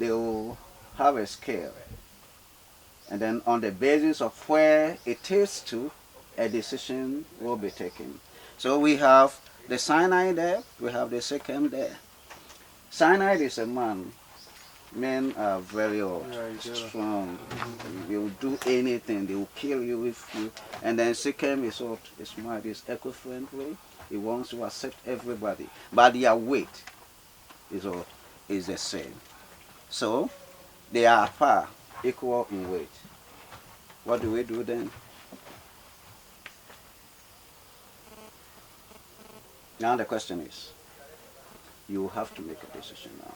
they will have a scale. And then on the basis of where it is to, a decision will be taken. So we have the cyanide there, we have the Seychem there. Cyanide is a man. Men are very strong. They will do anything. They will kill you if you. And then Seychem is what? Is smart. Is eco-friendly. He wants to accept everybody, but their weight is what is the same. So they are far equal in weight. What do we do then? Now the question is, you have to make a decision now.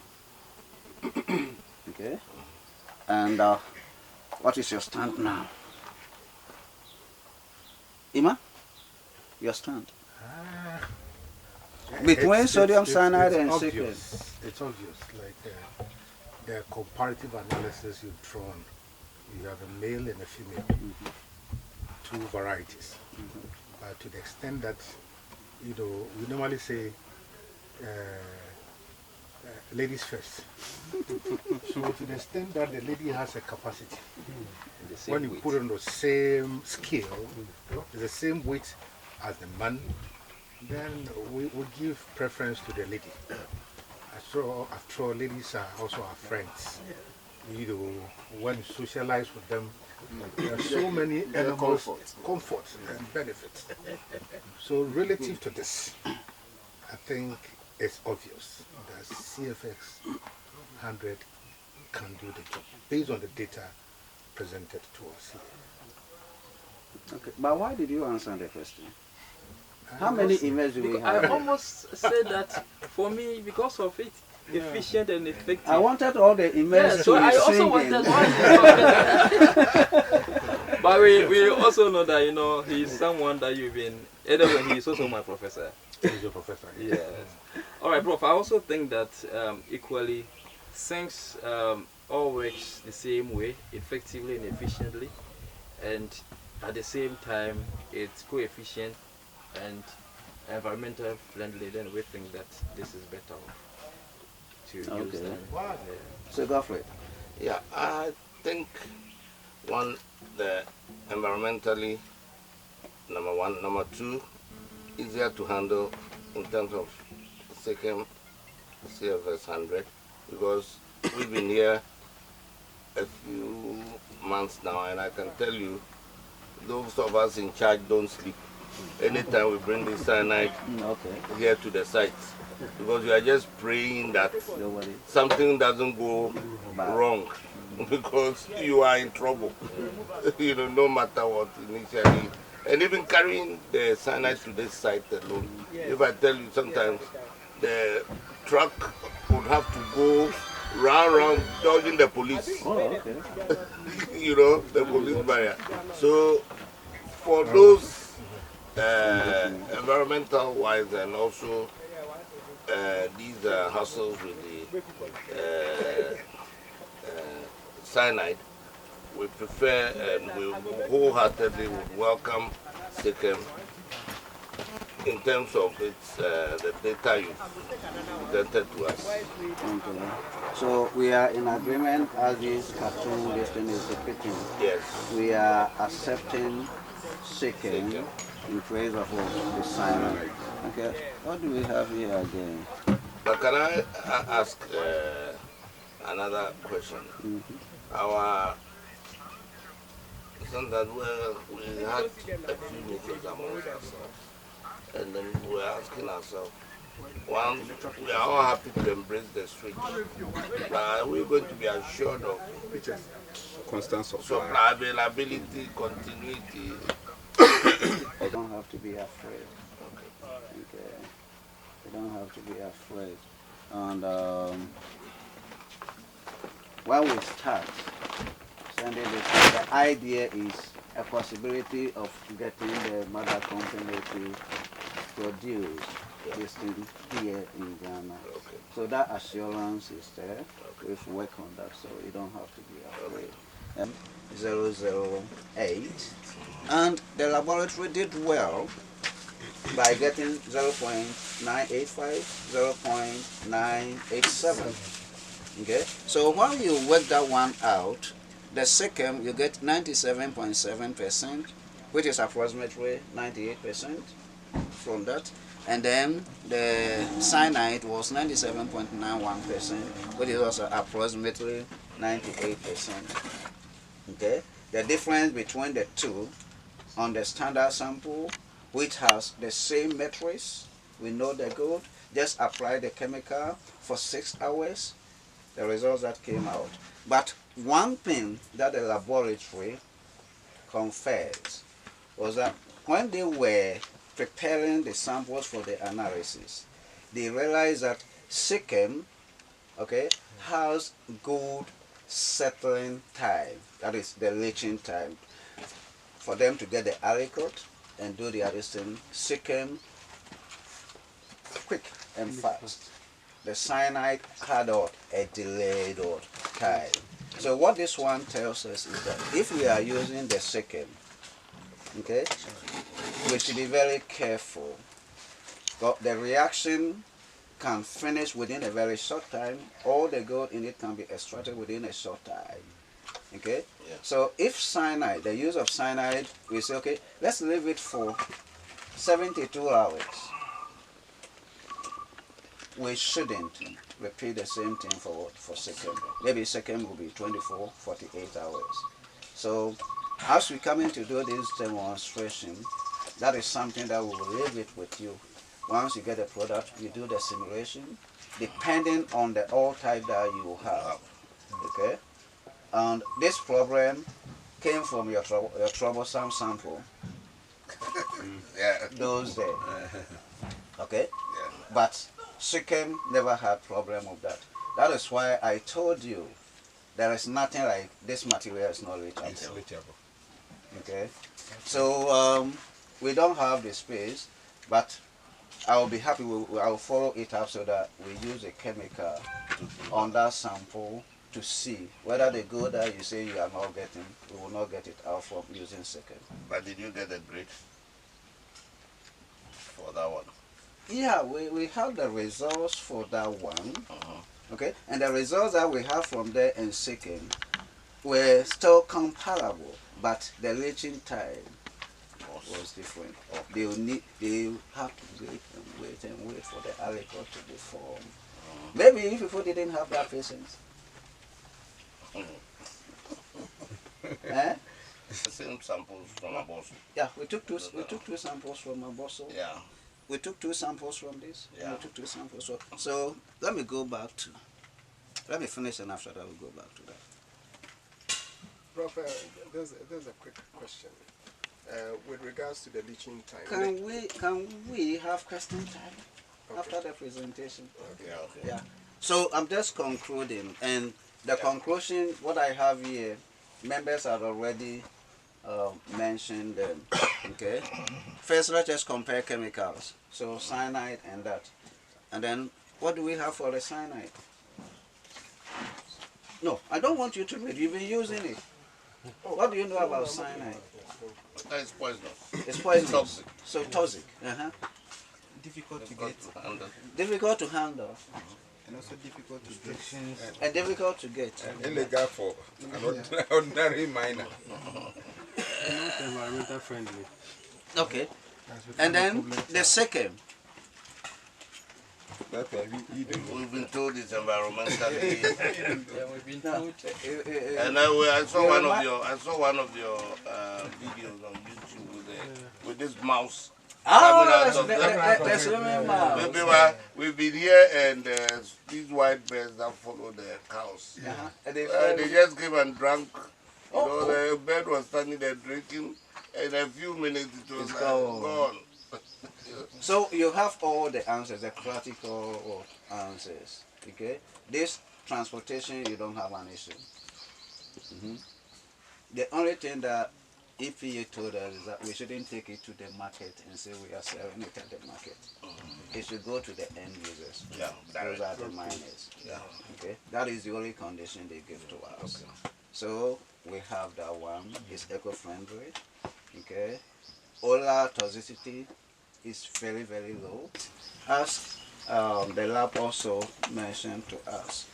Okay? And what is your stand now? Ima? Your stand? Between sodium cyanide and Seychem. It's obvious, like the comparative analysis you've drawn. You have a male and a female, two varieties. But to the extent that, we normally say ladies first. So to the extent that the lady has a capacity, when you put on the same scale, the same weight as the man, then we give preference to the lady. After all, ladies are also our friends. When you socialize with them, there are so many elements, comfort and benefits. So relative to this, I think it's obvious that CFX100 can do the job based on the data presented to us here. Okay, but why did you answer the question? How many emails do we have? I almost said that for me, because of it, efficient and effective. I wanted all the emails to so I also wanted one. But we also know that, he's someone that you've been, anyway, he's also my professor. He's your professor. Yes. All right, Prof. I also think that equally, since all works the same way, effectively and efficiently, and at the same time, it's co-efficient and environmental friendly, then we think that this is better to use them. So go for it. Yeah, I think the environmentally, number one, number two, easier to handle in terms of Seychem-Cfx100, because we've been here a few months now, and I can tell you, those of us in charge don't sleep. Anytime we bring the cyanide here to the site, because we are just praying that something doesn't go wrong, because you are in trouble, no matter what initially. And even carrying the cyanide to this site alone, if I tell you, sometimes the truck would have to go round dodging the police, the police barrier. So for those environmental wise, and also these hassles with the cyanide, we prefer and we wholeheartedly would welcome Seychem in terms of its the data you presented to us. So we are in agreement, as this cartoon listing is depicting. Yes. We are accepting Seychem in praise of the cyanide. Okay. What do we have here again? But can I ask another question? Our sometimes we had a few meetings amongst ourselves, and then we were asking ourselves, one, we are all happy to embrace the switch, but are we going to be assured of constant supply, availability, continuity? You don't have to be afraid. Okay. You don't have to be afraid. And when we start sending this, the idea is a possibility of getting the mother company to produce this thing here in Ghana. So that assurance is there. We've worked on that, so you don't have to be afraid. 008, and the laboratory did well by getting 0.985, 0.987. Okay, so when you work that one out, the Seychem you get 97.7%, which is approximately 98% from that, and then the cyanide was 97.91%, which is also approximately 98%. Okay, the difference between the two on the standard sample, which has the same matrix, we know the good, just apply the chemical for 6 hours, the results that came out. But one thing that the laboratory confessed was that when they were preparing the samples for the analysis, they realized that Seychem, okay, has good settling time, that is the leaching time. For them to get the aliquot and do the other thing, Seychem quick and fast. The cyanide had a delayed time. So what this one tells us is that if we are using the Seychem, okay, we should be very careful. The reaction can finish within a very short time. All the gold in it can be extracted within a short time. Okay? Yeah. So if cyanide, the use of cyanide, we say, okay, let's leave it for 72 hours. We shouldn't repeat the same thing for Seychem. Maybe Seychem will be 24, 48 hours. So as we come in to do this demonstration, that is something that we will leave it with you. Once you get the product, you do the simulation, depending on the oil type that you have. Okay? And this problem came from your troublesome sample. Yeah. Those days. Okay? Yeah. But Seychem never had problem with that. That is why I told you there is nothing like this material is not leachable. Okay? So we don't have the space, but I will be happy, I will follow it up so that we use a chemical on that sample to see whether the gold that you say you are not getting, we will not get it out from using Seychem. But did you get the grade for that one? Yeah, we have the results for that one. Okay, and the results that we have from there in Seychem were still comparable, but the leaching time was different. They have to wait for the aliquot to be formed. Maybe if people didn't have that patience. Eh? The same samples from Bogoso. Yeah, we took two samples from Bogoso. Yeah. We took 2 samples from this. Yeah. And we took 2 samples. So let me finish, and after that we'll go back to that. Prof, there's a quick question. With regards to the leaching time. Can we have question time after the presentation? Okay. Okay. Yeah. So I'm just concluding, and the conclusion, what I have here, members have already mentioned them. Okay. First, let's just compare chemicals. So cyanide and that, and then what do we have for the cyanide? No, I don't want you to read. You've been using it. What do you know about cyanide? It's poisonous. It's poisonous. Toxic. So toxic. Difficult to get Difficult to handle. and also difficult to get. And difficult to get. Illegal for an ordinary miner. Not environmental friendly. Okay. And then the Seychem. We've been told it's environmentally. Yeah, we've been told. And I saw one of your videos on YouTube with this mouse. The swimming mouse. Maybe we've been here and these white bears that follow the cows. They just came and drank. You know, the bird was standing there drinking. In a few minutes it was gone. So you have all the answers, the practical answers. Okay, this transportation you don't have an issue. The only thing that EPA told us is that we shouldn't take it to the market and say we are selling it at the market. It should go to the end users. Yeah, those are the miners. Yeah. Okay, that is the only condition they give to us. Okay. So we have that one. It's eco-friendly. Okay, Ola toxicity is very, very low, as the lab also mentioned to us.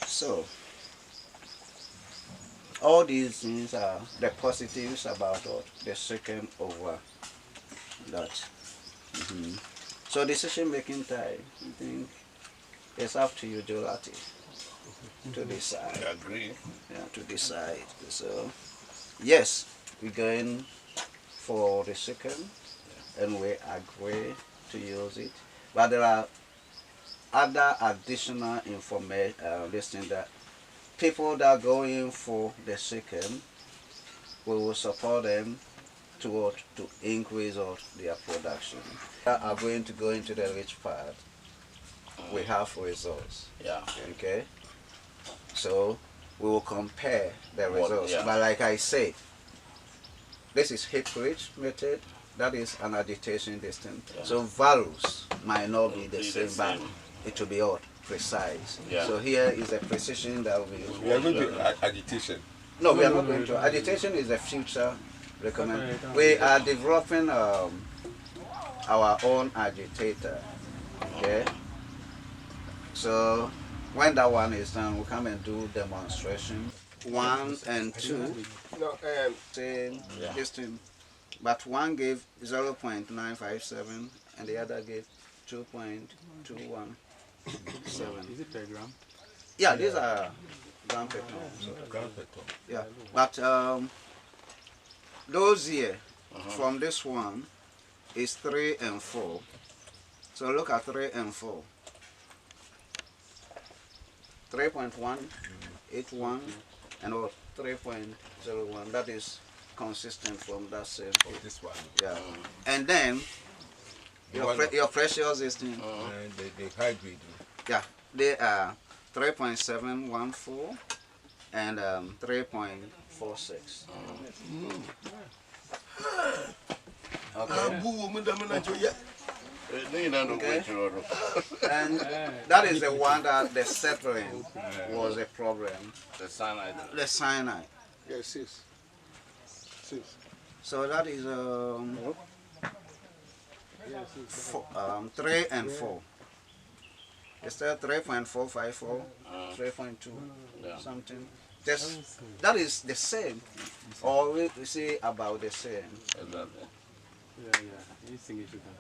So, all these things are the positives about what the second over that. So decision making time, I think it's up to you, Jolati, to decide. I agree. Yeah, to decide. So yes, we're going for the second, and we agree to use it. But there are other additional information. Listen, that people that go in for the second, we will support them to increase their production. Are going to go into the rich part. We have results. Yeah. Okay. So we will compare the What- results. yeah. But like I said, this is heap rich method. That is an agitation distance. Yeah. So values might not be the Be same, the but same. it will be all precise. Yeah. So here is a precision that we. We are going to agitation. No, we are not going to. Agitation is a future recommend. We are developing our own agitator. Okay. So when that one is done, we come and do demonstration. 1 and 2, No, same Yeah. distance, but one gave 0.957 and the other gave 2.217. Is it per gram? Yeah, these are gram per ton. So, yeah, but those here from this one is 3 and 4. So look at 3 and 4. 3.181 and 3.01. That is consistent from that same. This one. Yeah, and then your precious is in. The hybrid. Yeah, they are 3.714 and 3.46. Okay. Okay. And that is the one that the settling was a problem. The cyanide. The cyanide. yeah, 6. 6. So that is 3 and 4. It's still 3.454, 3.2 Yeah. something. That is the same, or we say about the same. Exactly. Yeah, yeah. Insignificant.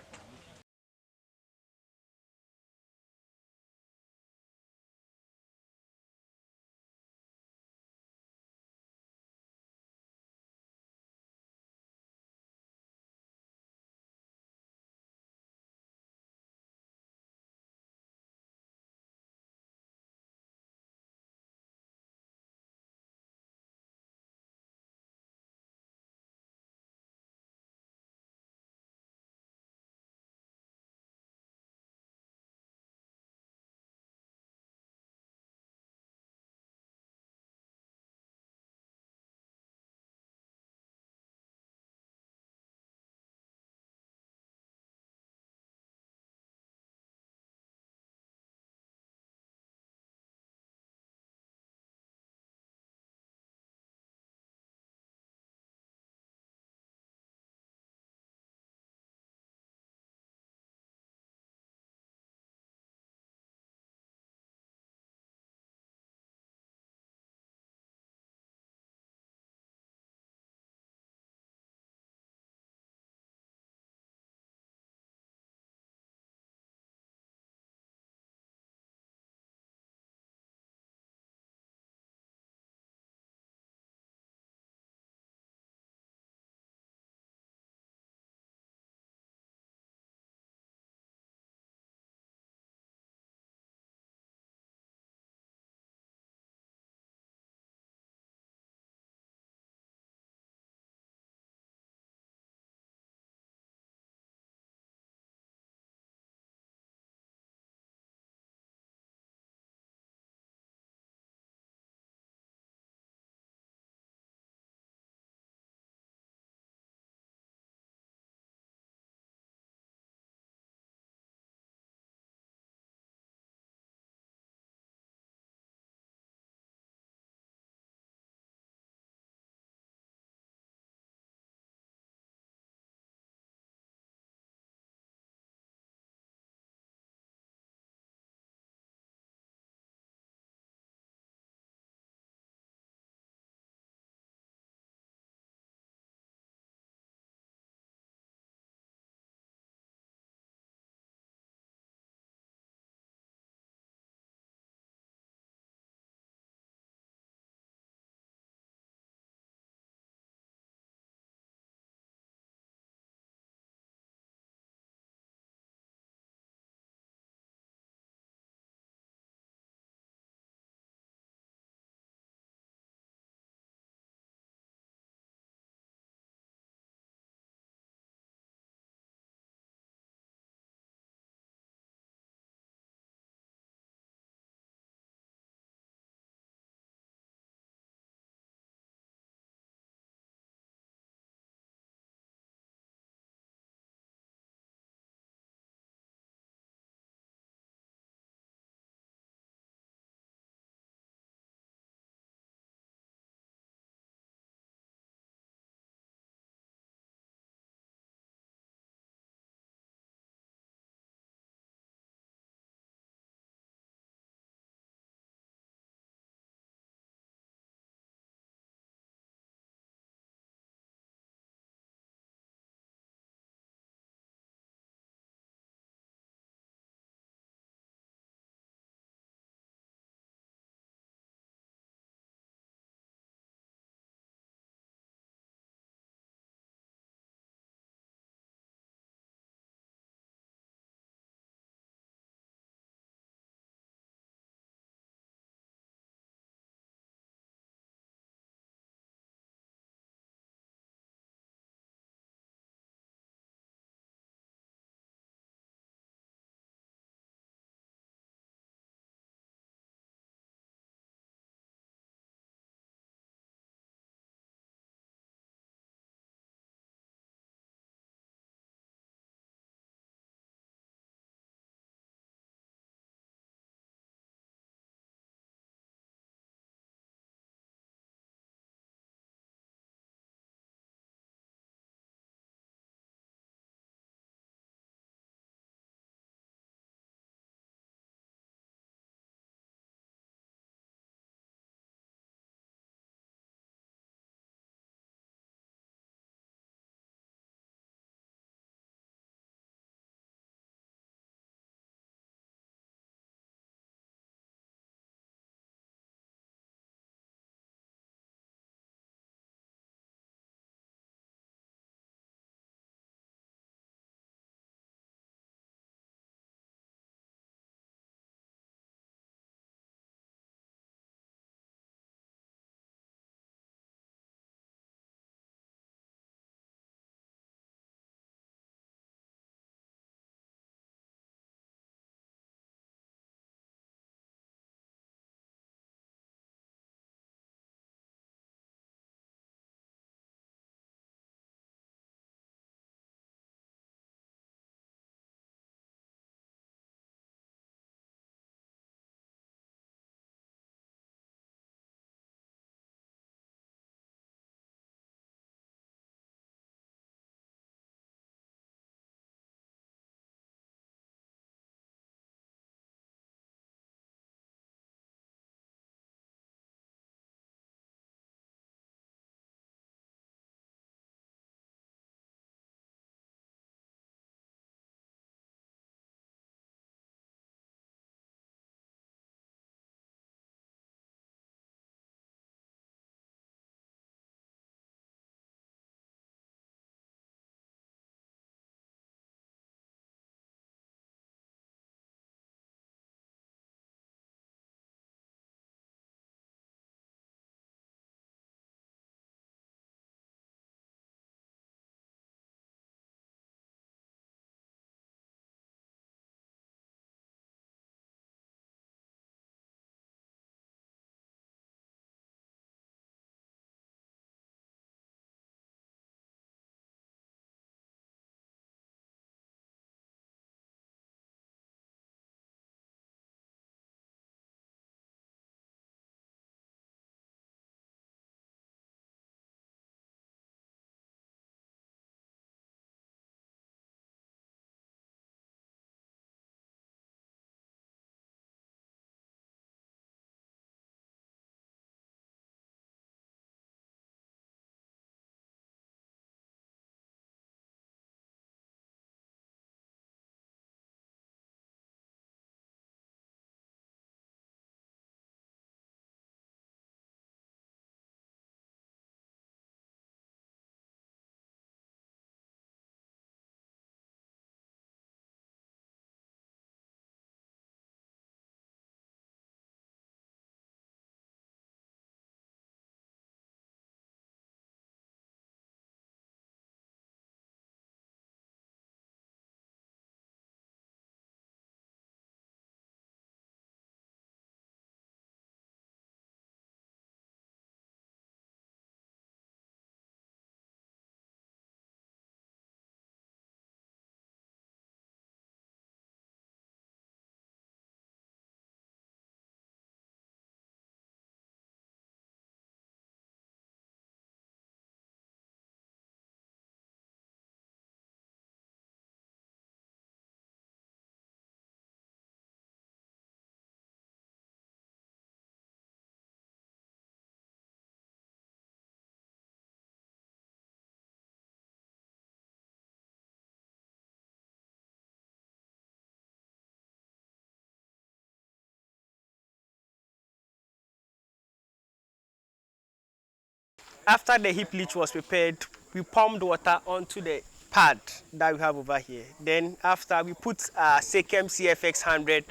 after the heap leach was prepared, we pumped water onto the pad that we have over here. Then after, we put Seychem-Cfx100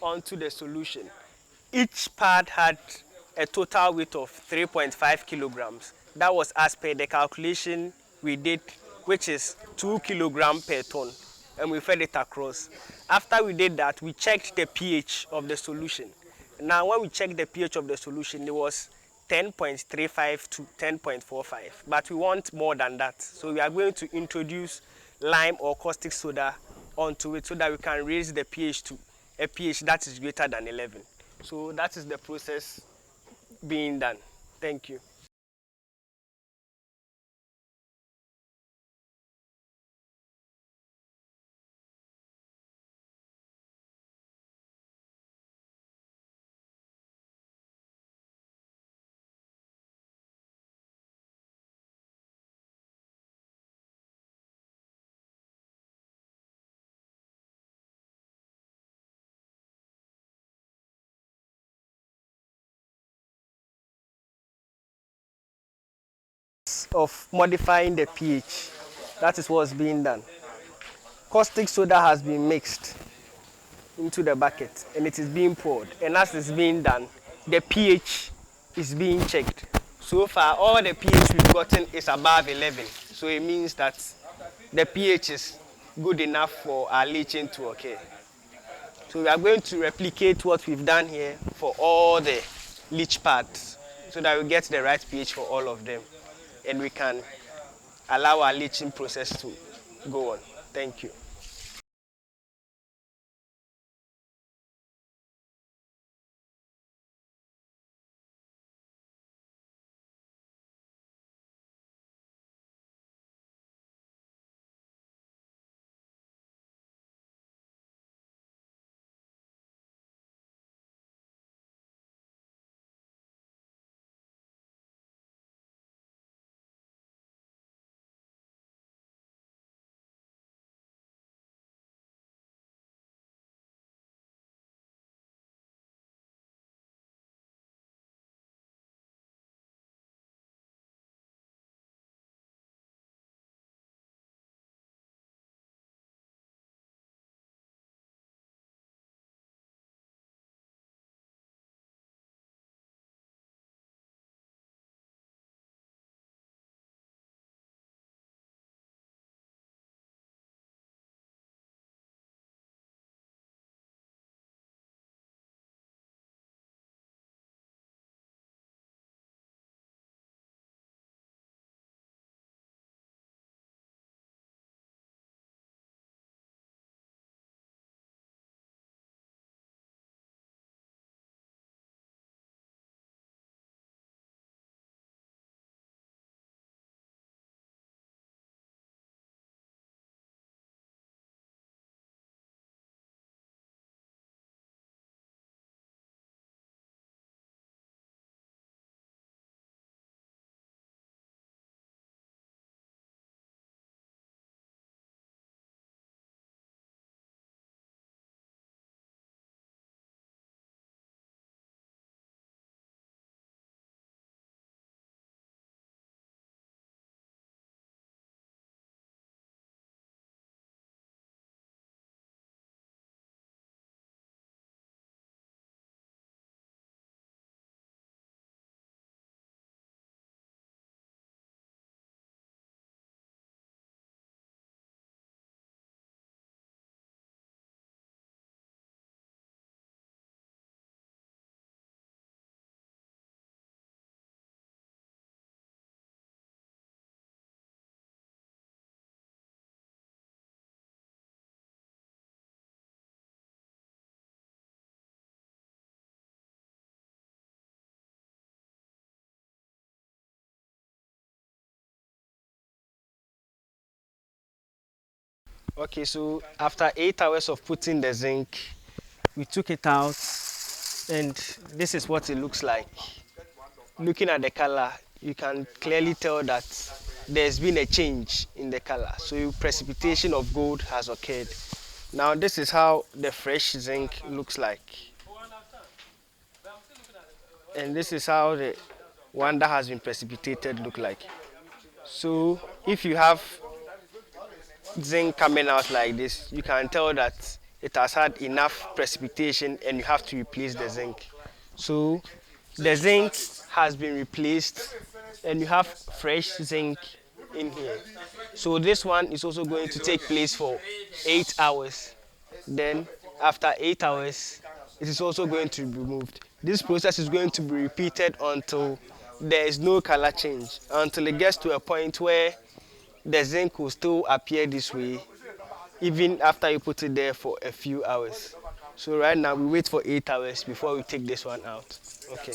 onto the solution. Each pad had a total weight of 3.5 kilograms. That was as per the calculation we did, which is 2 kilograms per ton, and we fed it across. After we did that, we checked the pH of the solution. Now, when we checked the pH of the solution, it was 10.35 to 10.45, but we want more than that. So we are going to introduce lime or caustic soda onto it so that we can raise the pH to a pH that is greater than 11. So that is the process being done. Thank you. Of modifying the pH, that is what's being done. Caustic soda has been mixed into the bucket and it is being poured, and as it's being done, the pH is being checked. So far, all the pH we've gotten is above 11, so it means that the pH is good enough for our leaching to occur. So we are going to replicate what we've done here for all the leach pads so that we get the right pH for all of them, and we can allow our leaching process to go on. Thank you. Okay, so after 8 hours of putting the zinc, we took it out, and this is what it looks like. Looking at the color, you can clearly tell that there's been a change in the color. So precipitation of gold has occurred. Now this is how the fresh zinc looks like. And this is how the one that has been precipitated look like. So if you have zinc coming out like this, you can tell that it has had enough precipitation and you have to replace the zinc. So the zinc has been replaced and you have fresh zinc in here. So this one is also going to take place for 8 hours. Then after 8 hours, it is also going to be removed. This process is going to be repeated until there is no color change, until it gets to a point where the zinc will still appear this way even after you put it there for a few hours. So right now we wait for 8 hours before we take this one out. Okay.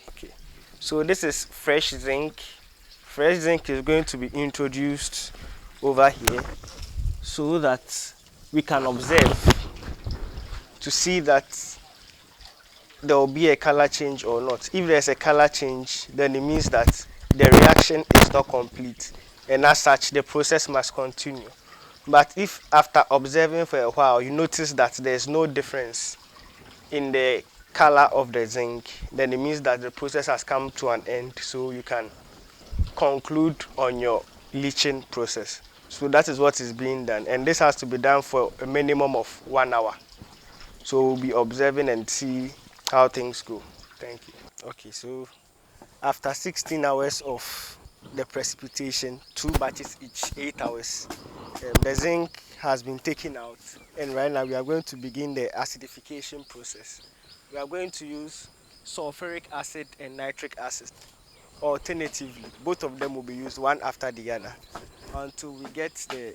Okay. So this is fresh zinc. Fresh zinc is going to be introduced over here so that we can observe to see that there will be a color change or not. If there's a color change, then it means that the reaction is not complete, and as such the process must continue. But if after observing for a while you notice that there's no difference in the color of the zinc, then it means that the process has come to an end, so you can conclude on your leaching process. So that is what is being done, and this has to be done for a minimum of 1 hour. So we'll be observing and see how things go. Thank you. Okay, so after 16 hours of the precipitation, 2 batches each, 8 hours, the zinc has been taken out, and right now we are going to begin the acidification process. We are going to use sulfuric acid and nitric acid. Alternatively, both of them will be used one after the other until we get the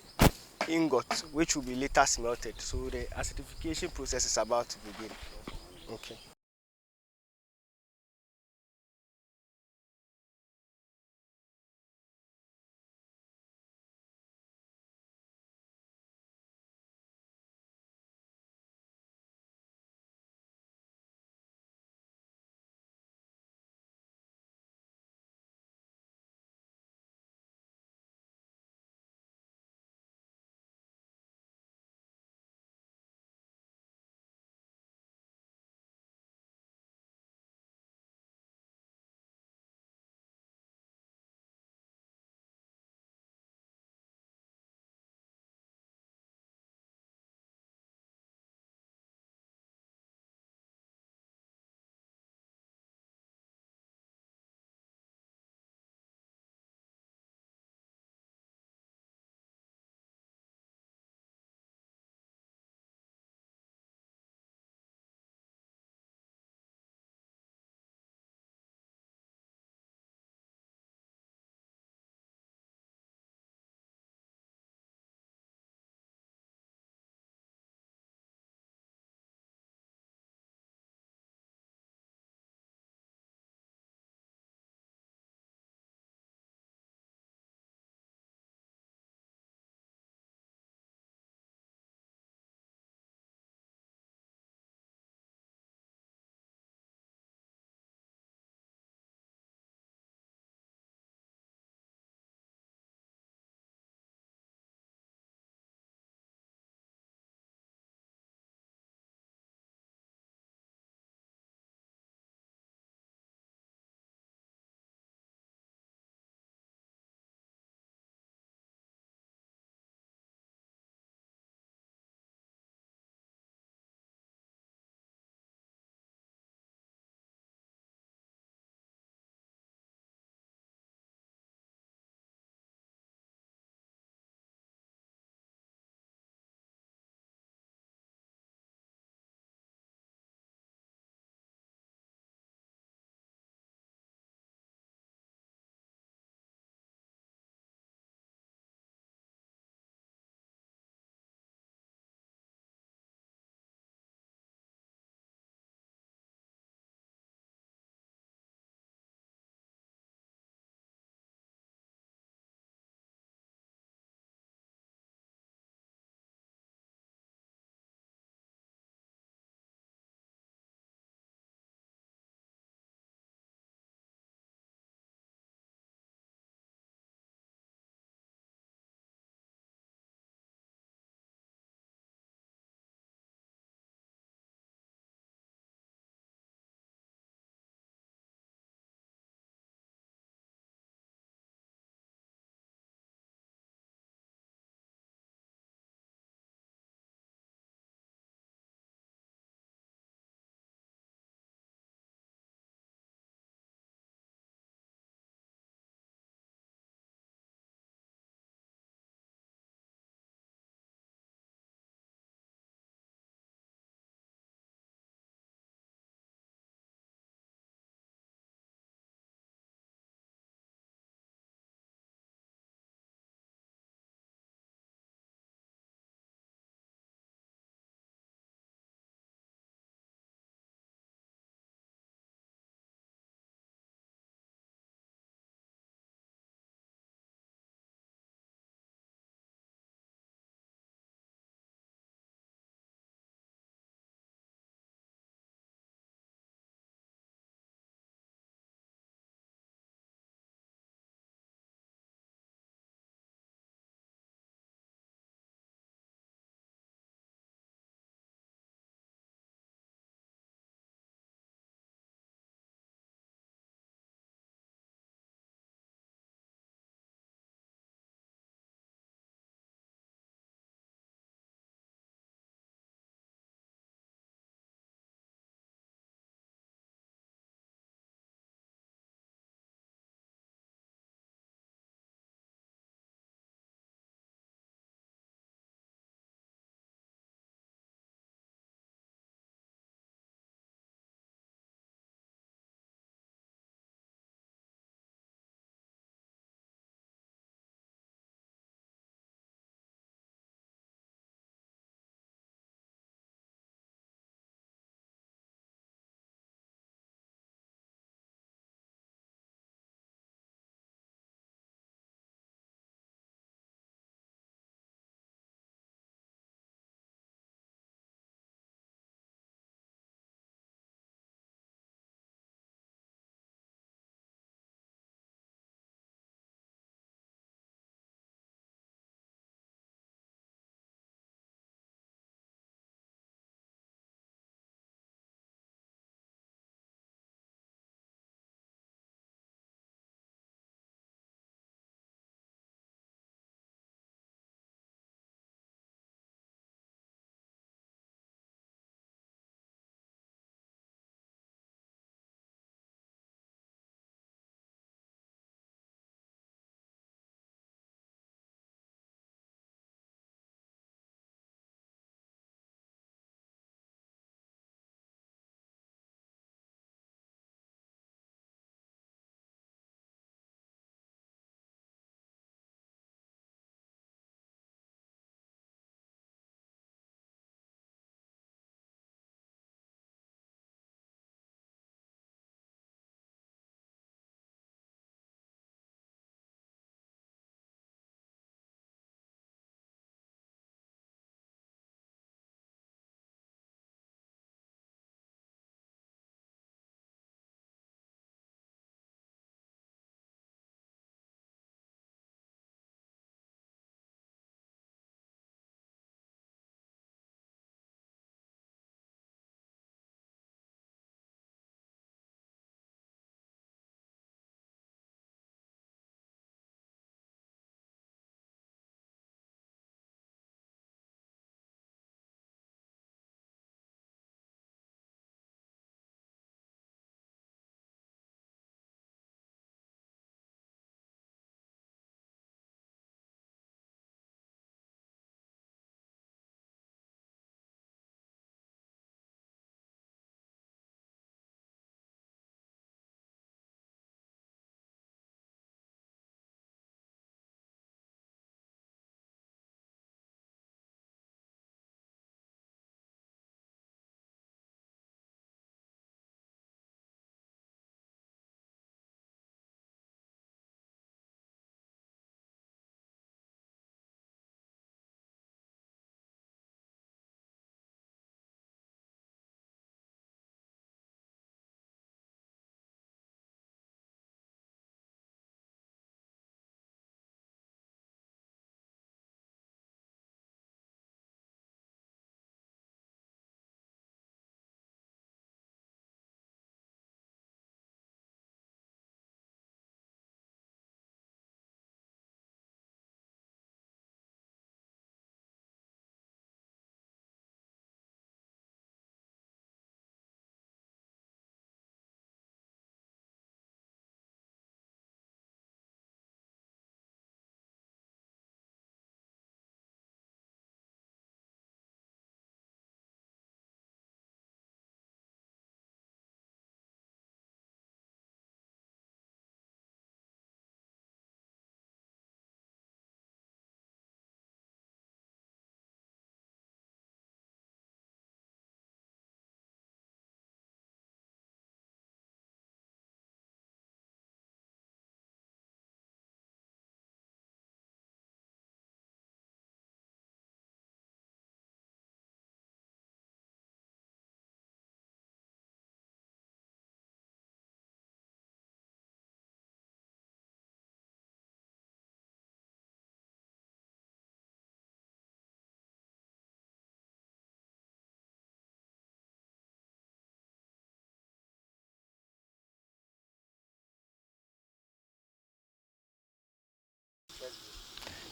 ingot, which will be later smelted. So the acidification process is about to begin. Okay.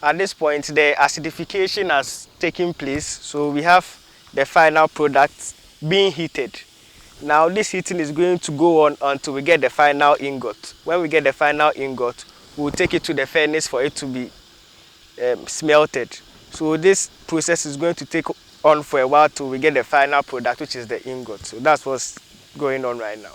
At this point, the acidification has taken place, so we have the final product being heated. Now this heating is going to go on until we get the final ingot. When we get the final ingot, we'll take it to the furnace for it to be smelted. So this process is going to take on for a while till we get the final product, which is the ingot. So that's what's going on right now.